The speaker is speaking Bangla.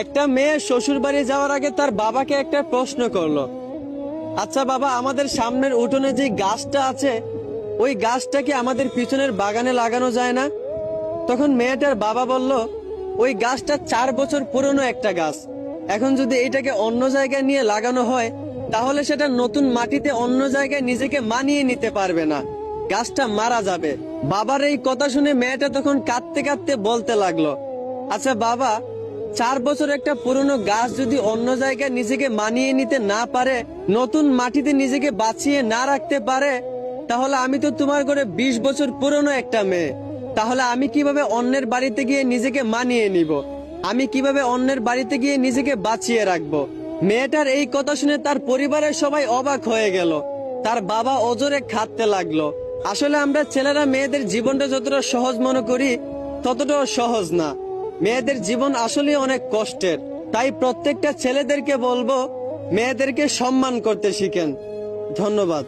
একটা মেয়ে শ্বশুর বাড়ি যাওয়ার আগে তার বাবাকে একটা প্রশ্ন করলো, আচ্ছা বাবা, আমাদের সামনের উঠোনে যে গাছটা আছে ওই গাছটা কি আমাদের পিছনের বাগানে লাগানো যায় না? তখন মেয়েটার বাবা বলল, ওই গাছটা 4 বছর পুরনো একটা গাছ। এখন যদি এটাকে অন্য জায়গায় নিয়ে লাগানো হয় তাহলে সেটা নতুন মাটিতে অন্য জায়গায় নিজেকে মানিয়ে নিতে পারবে না, গাছটা মারা যাবে। বাবার এই কথা শুনে মেয়েটা তখন কাঁদতে কাঁদতে বলতে লাগলো, আচ্ছা বাবা, 4 বছর একটা পুরনো গাছ যদি অন্য জায়গায় নিজেকে মানিয়ে নিতে না পারে, নতুন মাটিতে নিজেকে বাঁচিয়ে না রাখতে পারে, তাহলে আমি তো তোমার ঘরে 20 বছর পুরনো একটা মেয়ে। তাহলে আমি কিভাবে অন্যের বাড়িতে গিয়ে নিজেকে মানিয়ে নিব? আমি কিভাবে অন্যের বাড়িতে গিয়ে নিজেকে বাঁচিয়ে রাখবো? মেয়েটার এই কথা শুনে তার পরিবারের সবাই অবাক হয়ে গেল। তার বাবা অজরে খাটতে লাগলো। আসলে আমরা ছেলেরা মেয়েদের জীবনটা যতটা সহজ মনে করি ততটাও সহজ না। মেয়েদের জীবন আসলে অনেক কষ্টের। তাই প্রত্যেকটা ছেলেদেরকে বলবো, মেয়েদেরকে সম্মান করতে শিখেন। ধন্যবাদ।